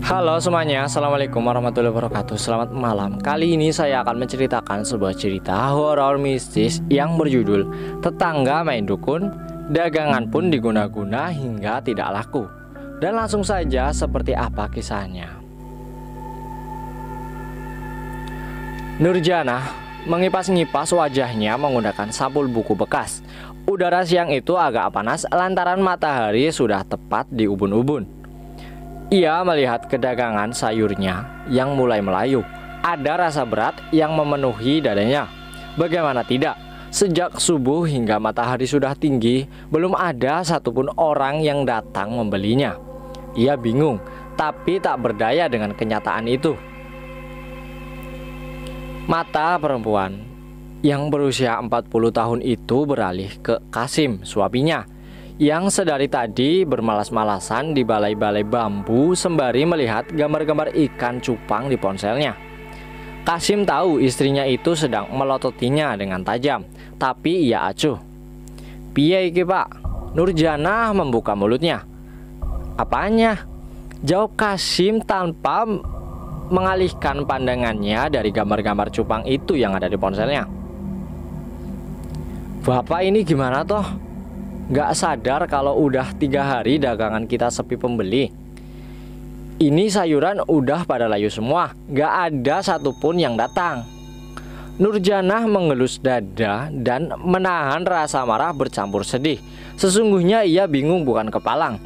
Halo semuanya, Assalamualaikum warahmatullahi wabarakatuh. Selamat malam. Kali ini saya akan menceritakan sebuah cerita horor mistis yang berjudul Tetangga Main Dukun, Dagangan Pun Diguna-guna Hingga Tidak Laku. Dan langsung saja seperti apa kisahnya. Nurjanah mengipas-ngipas wajahnya menggunakan sampul buku bekas. Udara siang itu agak panas lantaran matahari sudah tepat di ubun-ubun. Ia melihat kedagangan sayurnya yang mulai melayu. Ada rasa berat yang memenuhi dadanya. Bagaimana tidak? Sejak subuh hingga matahari sudah tinggi, belum ada satupun orang yang datang membelinya. Ia bingung, tapi tak berdaya dengan kenyataan itu. Mata perempuan yang berusia 40 tahun itu beralih ke Kasim, suaminya, yang sedari tadi bermalas-malasan di balai-balai bambu sembari melihat gambar-gambar ikan cupang di ponselnya. Kasim tahu istrinya itu sedang melototinya dengan tajam, tapi ia acuh. "Piye iki, Pak?" Nurjanah membuka mulutnya. "Apanya?" jawab Kasim tanpa mengalihkan pandangannya dari gambar-gambar cupang itu yang ada di ponselnya. "Bapak ini gimana toh? Gak sadar kalau udah 3 hari dagangan kita sepi pembeli. Ini sayuran udah pada layu semua, gak ada satupun yang datang." Nurjanah mengelus dada dan menahan rasa marah bercampur sedih. Sesungguhnya ia bingung bukan kepalang.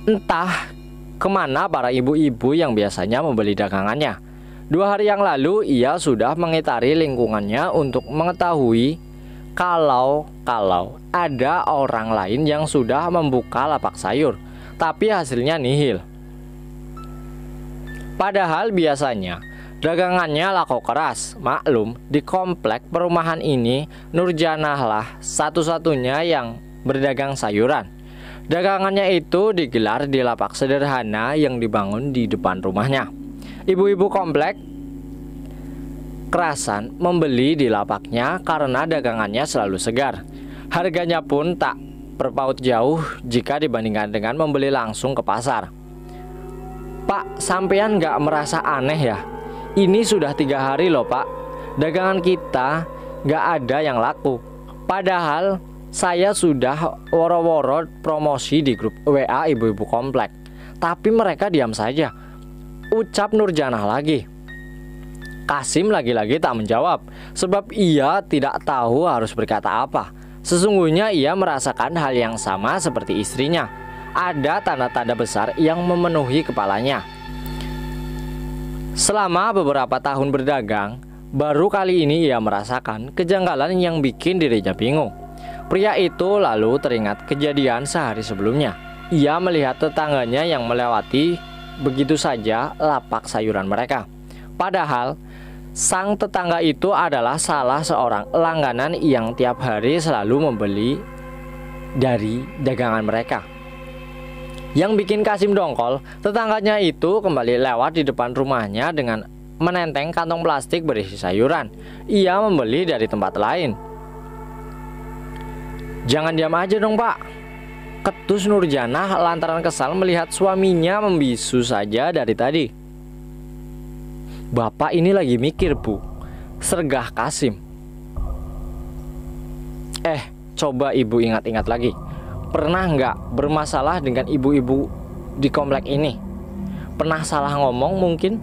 Entah kemana para ibu-ibu yang biasanya membeli dagangannya. 2 hari yang lalu ia sudah mengitari lingkungannya untuk mengetahui kalau ada orang lain yang sudah membuka lapak sayur, tapi hasilnya nihil. Padahal biasanya dagangannya laku keras. Maklum, di komplek perumahan ini Nurjanah lah satu-satunya yang berdagang sayuran. Dagangannya itu digelar di lapak sederhana yang dibangun di depan rumahnya. Ibu-ibu komplek kerasan membeli di lapaknya karena dagangannya selalu segar. Harganya pun tak berpaut jauh jika dibandingkan dengan membeli langsung ke pasar. "Pak, sampean gak merasa aneh ya? Ini sudah 3 hari loh, Pak. Dagangan kita gak ada yang laku. Padahal saya sudah woro-woro promosi di grup WA ibu-ibu komplek, tapi mereka diam saja," ucap Nurjanah lagi. Kasim lagi-lagi tak menjawab, sebab ia tidak tahu harus berkata apa. Sesungguhnya ia merasakan hal yang sama seperti istrinya. Ada tanda-tanda besar yang memenuhi kepalanya. Selama beberapa tahun berdagang, baru kali ini ia merasakan kejanggalan yang bikin dirinya bingung. Pria itu lalu teringat kejadian sehari sebelumnya. Ia melihat tetangganya yang melewati begitu saja lapak sayuran mereka. Padahal sang tetangga itu adalah salah seorang langganan yang tiap hari selalu membeli dari dagangan mereka. Yang bikin Kasim dongkol, tetangganya itu kembali lewat di depan rumahnya dengan menenteng kantong plastik berisi sayuran. Ia membeli dari tempat lain. "Jangan diam aja dong, Pak," ketus Nurjanah lantaran kesal melihat suaminya membisu saja dari tadi. "Bapak ini lagi mikir, Bu," sergah Kasim. Coba ibu ingat-ingat lagi. Pernah nggak bermasalah dengan ibu-ibu di komplek ini? Pernah salah ngomong mungkin?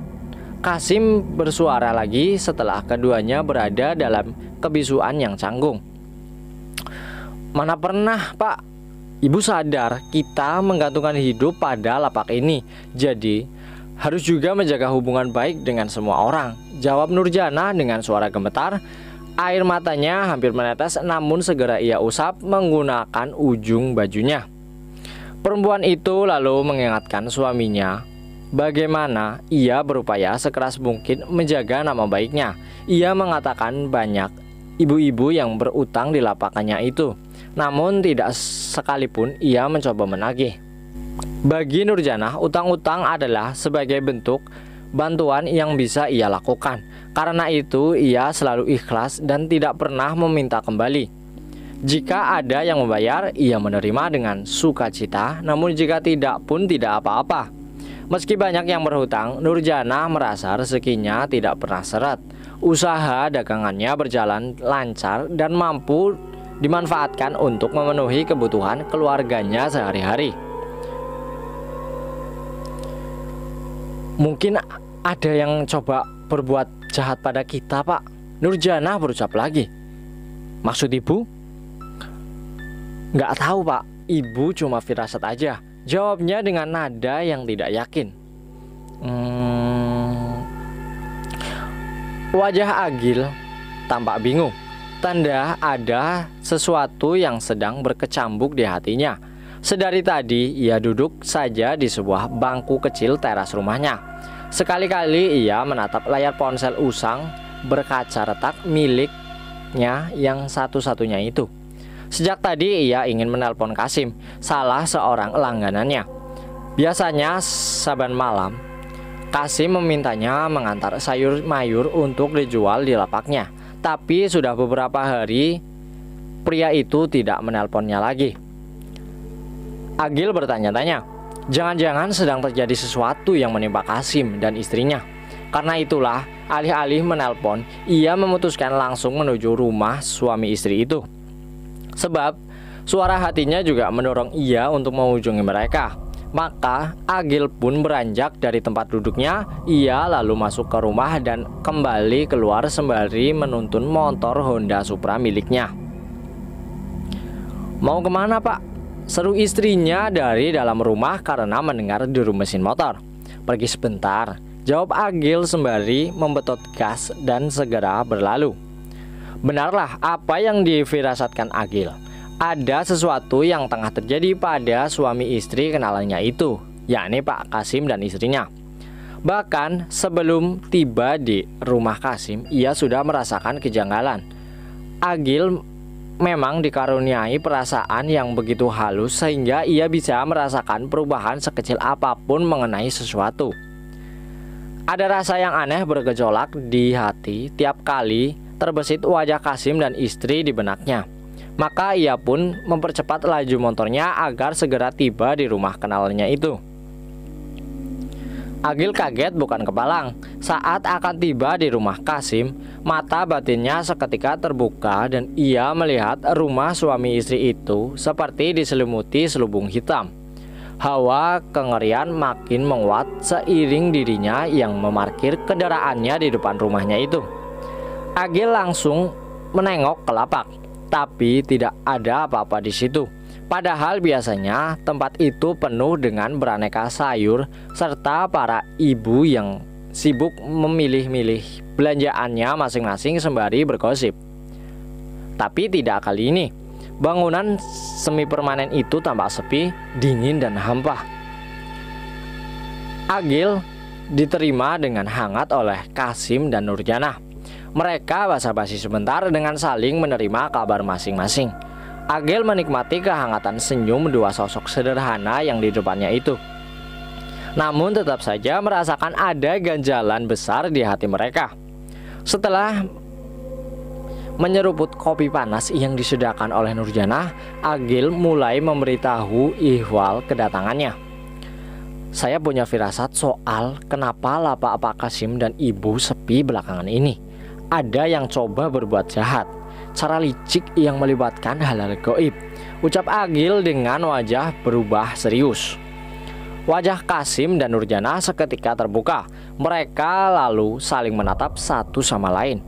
Kasim bersuara lagi setelah keduanya berada dalam kebisuan yang canggung. "Mana pernah, Pak. Ibu sadar kita menggantungkan hidup pada lapak ini. Jadi harus juga menjaga hubungan baik dengan semua orang," jawab Nurjanah dengan suara gemetar. Air matanya hampir menetes, namun segera ia usap menggunakan ujung bajunya. Perempuan itu lalu mengingatkan suaminya bagaimana ia berupaya sekeras mungkin menjaga nama baiknya. Ia mengatakan banyak ibu-ibu yang berutang di lapakannya itu, namun tidak sekalipun ia mencoba menagih. Bagi Nurjanah, utang-utang adalah sebagai bentuk bantuan yang bisa ia lakukan. Karena itu ia selalu ikhlas dan tidak pernah meminta kembali. Jika ada yang membayar, ia menerima dengan sukacita. Namun jika tidak pun tidak apa-apa. Meski banyak yang berhutang, Nurjana merasa rezekinya tidak pernah seret. Usaha dagangannya berjalan lancar dan mampu dimanfaatkan untuk memenuhi kebutuhan keluarganya sehari-hari. Mungkin ada yang coba berbuat jahat pada kita, Pak. Nurjana berucap lagi. Maksud ibu? Nggak tahu, Pak. Ibu cuma firasat aja. Jawabnya dengan nada yang tidak yakin. Wajah Agil tampak bingung. Tanda ada sesuatu yang sedang berkecambuk di hatinya. Sedari tadi ia duduk saja di sebuah bangku kecil teras rumahnya. Sekali-kali ia menatap layar ponsel usang berkaca retak miliknya yang satu-satunya itu. Sejak tadi ia ingin menelpon Kasim, salah seorang langganannya. Biasanya saban malam Kasim memintanya mengantar sayur mayur untuk dijual di lapaknya. Tapi sudah beberapa hari pria itu tidak menelponnya lagi. Agil bertanya-tanya, jangan-jangan sedang terjadi sesuatu yang menimpa Kasim dan istrinya. Karena itulah, alih-alih menelpon, ia memutuskan langsung menuju rumah suami istri itu. Sebab suara hatinya juga mendorong ia untuk mengunjungi mereka. Maka Agil pun beranjak dari tempat duduknya. Ia lalu masuk ke rumah dan kembali keluar sembari menuntun motor Honda Supra miliknya. Mau kemana, Pak? Seru istrinya dari dalam rumah karena mendengar deru mesin motor. Pergi sebentar, jawab Agil sembari membetot gas dan segera berlalu. Benarlah apa yang difirasatkan Agil. Ada sesuatu yang tengah terjadi pada suami istri kenalannya itu, yakni Pak Kasim dan istrinya. Bahkan sebelum tiba di rumah Kasim, ia sudah merasakan kejanggalan. Agil memang dikaruniai perasaan yang begitu halus sehingga ia bisa merasakan perubahan sekecil apapun mengenai sesuatu. Ada rasa yang aneh bergejolak di hati tiap kali terbesit wajah Kasim dan istri di benaknya. Maka ia pun mempercepat laju motornya agar segera tiba di rumah kenalannya itu. Agil kaget bukan kepalang. Saat akan tiba di rumah Kasim, mata batinnya seketika terbuka dan ia melihat rumah suami istri itu seperti diselimuti selubung hitam. Hawa kengerian makin menguat seiring dirinya yang memarkir kendaraannya di depan rumahnya itu. Agil langsung menengok ke lapak, tapi tidak ada apa-apa di situ. Padahal biasanya tempat itu penuh dengan beraneka sayur serta para ibu yang sibuk memilih-milih belanjaannya masing-masing sembari bergosip. Tapi tidak kali ini. Bangunan semi permanen itu tampak sepi, dingin dan hampa. Agil diterima dengan hangat oleh Kasim dan Nurjana. Mereka basa-basi sebentar dengan saling menerima kabar masing-masing. Agil menikmati kehangatan senyum dua sosok sederhana yang di depannya itu. Namun tetap saja merasakan ada ganjalan besar di hati mereka. Setelah menyeruput kopi panas yang disediakan oleh Nurjana, Agil mulai memberitahu ihwal kedatangannya. Saya punya firasat soal kenapa lapak Pak Kasim dan ibu sepi belakangan ini. Ada yang coba berbuat jahat, cara licik yang melibatkan hal-hal gaib, ucap Agil dengan wajah berubah serius. Wajah Kasim dan Nurjana seketika terbuka. Mereka lalu saling menatap satu sama lain.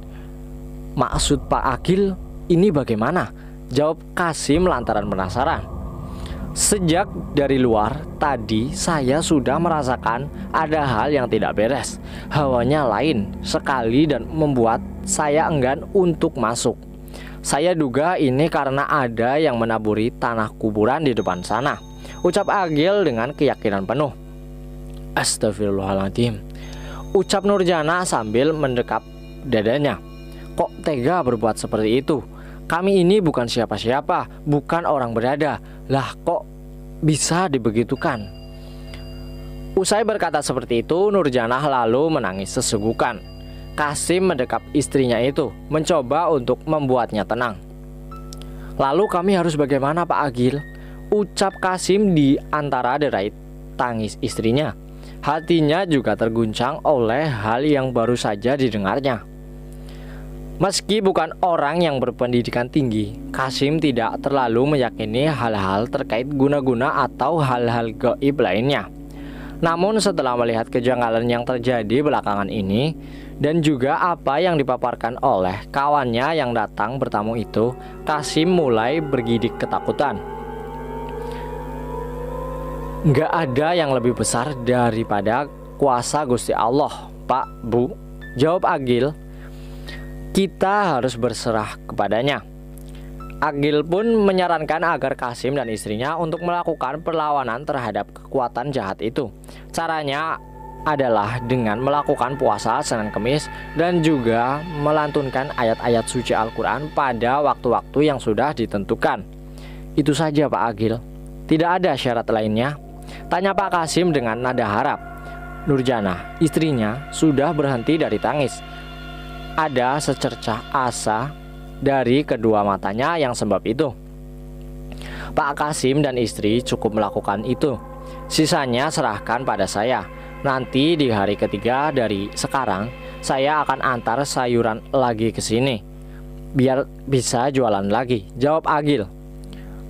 Maksud Pak Agil ini bagaimana? Jawab Kasim lantaran penasaran. Sejak dari luar tadi saya sudah merasakan ada hal yang tidak beres. Hawanya lain sekali dan membuat saya enggan untuk masuk. Saya duga ini karena ada yang menaburi tanah kuburan di depan sana, ucap Agil dengan keyakinan penuh. Astagfirullahaladzim, ucap Nurjana sambil mendekap dadanya. Kok tega berbuat seperti itu? Kami ini bukan siapa-siapa, bukan orang berada. Lah kok bisa dibegitukan? Usai berkata seperti itu, Nurjana lalu menangis sesegukan. Kasim mendekap istrinya itu, mencoba untuk membuatnya tenang. Lalu kami harus bagaimana Pak Agil? Ucap Kasim di antara derai tangis istrinya. Hatinya juga terguncang oleh hal yang baru saja didengarnya. Meski bukan orang yang berpendidikan tinggi, Qasim tidak terlalu meyakini hal-hal terkait guna-guna atau hal-hal gaib lainnya. Namun setelah melihat kejanggalan yang terjadi belakangan ini dan juga apa yang dipaparkan oleh kawannya yang datang bertamu itu, Qasim mulai bergidik ketakutan. Nggak ada yang lebih besar daripada kuasa Gusti Allah, Pak, Bu, jawab Agil. Kita harus berserah kepadanya. Agil pun menyarankan agar Qasim dan istrinya untuk melakukan perlawanan terhadap kekuatan jahat itu. Caranya adalah dengan melakukan puasa Senin Kemis dan juga melantunkan ayat-ayat suci Al-Quran pada waktu-waktu yang sudah ditentukan. Itu saja Pak Agil. Tidak ada syarat lainnya? Tanya Pak Qasim dengan nada harap. Nurjanah, istrinya, sudah berhenti dari tangis. Ada secercah asa dari kedua matanya yang sebab itu. Pak Qasim dan istri cukup melakukan itu. Sisanya serahkan pada saya. Nanti di hari ketiga dari sekarang, saya akan antar sayuran lagi ke sini, biar bisa jualan lagi, jawab Agil.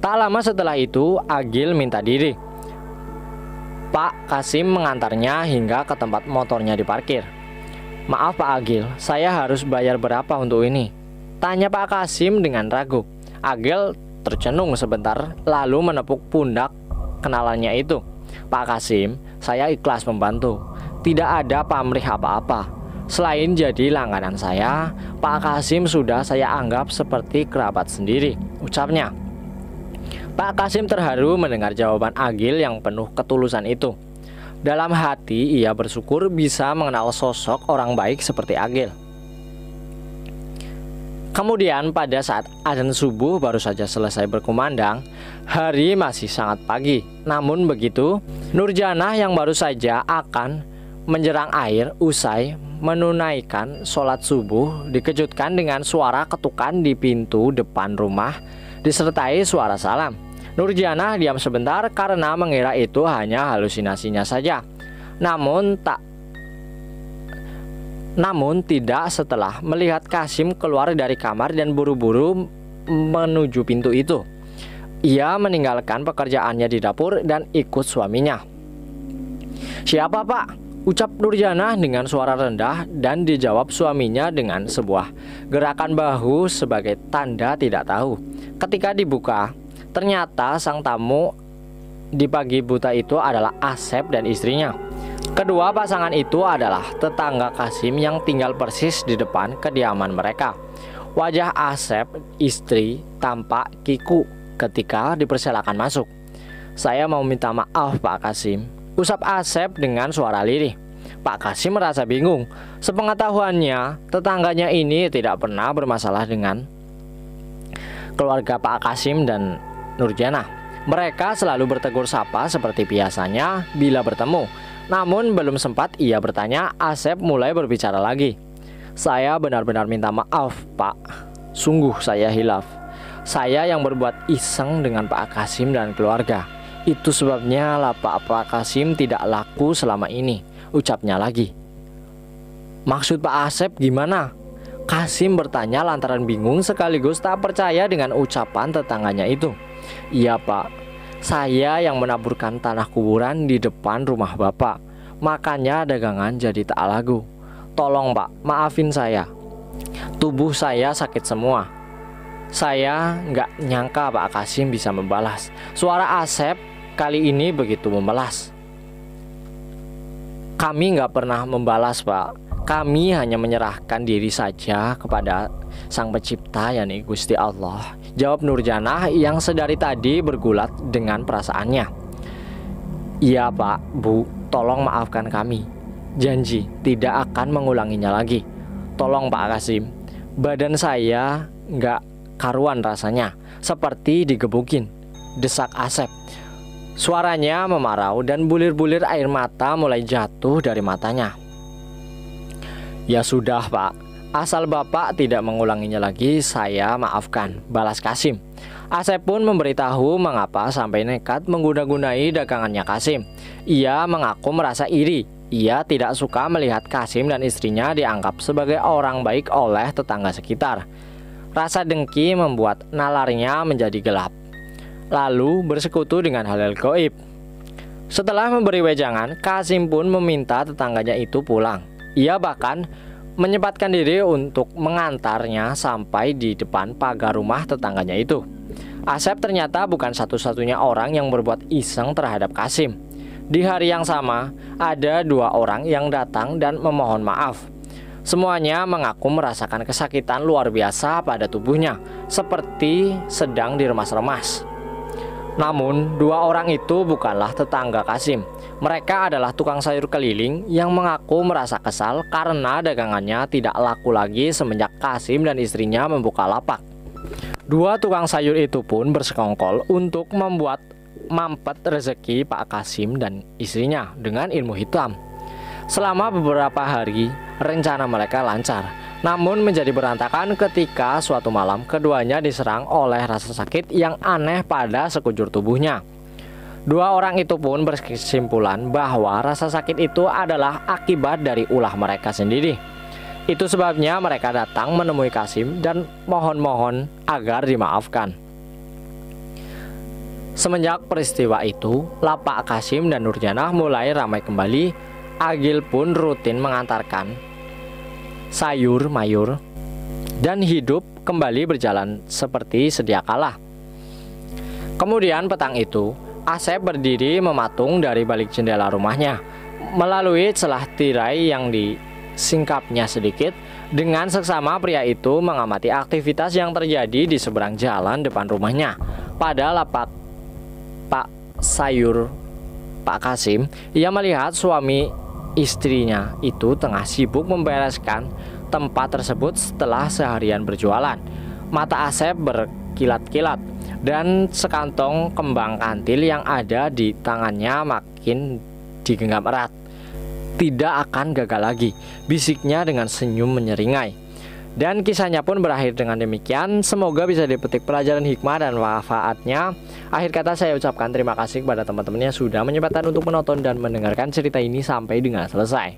Tak lama setelah itu, Agil minta diri. Pak Qasim mengantarnya hingga ke tempat motornya diparkir. Maaf Pak Agil, saya harus bayar berapa untuk ini? Tanya Pak Qasim dengan ragu. Agil tercenung sebentar lalu menepuk pundak kenalannya itu. Pak Qasim, saya ikhlas membantu. Tidak ada pamrih apa-apa. Selain jadi langganan saya, Pak Qasim sudah saya anggap seperti kerabat sendiri, ucapnya. Pak Qasim terharu mendengar jawaban Agil yang penuh ketulusan itu. Dalam hati ia bersyukur bisa mengenal sosok orang baik seperti Agil. Kemudian pada saat adzan subuh baru saja selesai berkumandang, hari masih sangat pagi. Namun begitu, Nurjanah yang baru saja akan menjerang air usai menunaikan sholat subuh dikejutkan dengan suara ketukan di pintu depan rumah disertai suara salam. Nurjanah diam sebentar karena mengira itu hanya halusinasinya saja. Namun tidak setelah melihat Qasim keluar dari kamar dan buru-buru menuju pintu itu. Ia meninggalkan pekerjaannya di dapur dan ikut suaminya. Siapa Pak? Ucap Nurjanah dengan suara rendah dan dijawab suaminya dengan sebuah gerakan bahu sebagai tanda tidak tahu. Ketika dibuka, ternyata sang tamu di pagi buta itu adalah Asep dan istrinya. Kedua pasangan itu adalah tetangga Qasim yang tinggal persis di depan kediaman mereka. Wajah Asep, istri, tampak kiku ketika dipersilakan masuk. Saya mau minta maaf Pak Qasim, usap Asep dengan suara lirih. Pak Qasim merasa bingung. Sepengetahuannya, tetangganya ini tidak pernah bermasalah dengan keluarga Pak Qasim dan Nurjanah. Mereka selalu bertegur sapa seperti biasanya bila bertemu. Namun belum sempat ia bertanya, Asep mulai berbicara lagi. Saya benar-benar minta maaf Pak. Sungguh saya hilaf. Saya yang berbuat iseng dengan Pak Qasim dan keluarga. Itu sebabnya lah Pak Qasim tidak laku selama ini, ucapnya lagi. Maksud Pak Asep gimana? Qasim bertanya lantaran bingung sekaligus tak percaya dengan ucapan tetangganya itu. Iya Pak, saya yang menaburkan tanah kuburan di depan rumah Bapak. Makanya dagangan jadi tak laku. Tolong Pak, maafin saya. Tubuh saya sakit semua. Saya nggak nyangka Pak Qasim bisa membalas. Suara Asep kali ini begitu memelas. Kami nggak pernah membalas Pak. Kami hanya menyerahkan diri saja kepada Sang Pencipta yakni Gusti Allah, jawab Nurjanah yang sedari tadi bergulat dengan perasaannya. Iya Pak, Bu, tolong maafkan kami. Janji tidak akan mengulanginya lagi. Tolong Pak Qasim. Badan saya nggak karuan rasanya, seperti digebukin, desak Asep. Suaranya memarau dan bulir-bulir air mata mulai jatuh dari matanya. Ya sudah Pak, asal Bapak tidak mengulanginya lagi, saya maafkan, balas Qasim. Asep pun memberitahu mengapa sampai nekat mengguna-gunai dagangannya Kasim. Ia mengaku merasa iri. Ia tidak suka melihat Kasim dan istrinya dianggap sebagai orang baik oleh tetangga sekitar. Rasa dengki membuat nalarnya menjadi gelap, lalu bersekutu dengan hal-hal gaib. Setelah memberi wejangan, Kasim pun meminta tetangganya itu pulang. Ia bahkan menyempatkan diri untuk mengantarnya sampai di depan pagar rumah tetangganya itu. Asep ternyata bukan satu-satunya orang yang berbuat iseng terhadap Kasim. Di hari yang sama, ada 2 orang yang datang dan memohon maaf. Semuanya mengaku merasakan kesakitan luar biasa pada tubuhnya, seperti sedang diremas-remas. Namun, 2 orang itu bukanlah tetangga Kasim. Mereka adalah tukang sayur keliling yang mengaku merasa kesal karena dagangannya tidak laku lagi semenjak Kasim dan istrinya membuka lapak. 2 tukang sayur itu pun bersekongkol untuk membuat mampet rezeki Pak Kasim dan istrinya dengan ilmu hitam. Selama beberapa hari, rencana mereka lancar, namun menjadi berantakan ketika suatu malam keduanya diserang oleh rasa sakit yang aneh pada sekujur tubuhnya. 2 orang itu pun berkesimpulan bahwa rasa sakit itu adalah akibat dari ulah mereka sendiri. Itu sebabnya mereka datang menemui Kasim dan mohon-mohon agar dimaafkan. Semenjak peristiwa itu, lapak Kasim dan Nurjanah mulai ramai kembali. Agil pun rutin mengantarkan sayur mayur dan hidup kembali berjalan seperti sedia kala. Kemudian petang itu, Asep berdiri mematung dari balik jendela rumahnya. Melalui celah tirai yang disingkapnya sedikit, dengan seksama pria itu mengamati aktivitas yang terjadi di seberang jalan depan rumahnya. Pada lapak Pak sayur Pak Kasim, ia melihat suami istrinya itu tengah sibuk membereskan tempat tersebut setelah seharian berjualan. Mata Asep berkilat-kilat dan sekantong kembang kantil yang ada di tangannya makin digenggam erat. Tidak akan gagal lagi, bisiknya dengan senyum menyeringai. Dan kisahnya pun berakhir dengan demikian. Semoga bisa dipetik pelajaran hikmah dan manfaatnya. Akhir kata saya ucapkan terima kasih kepada teman-teman yang sudah menyempatkan untuk menonton dan mendengarkan cerita ini sampai dengan selesai.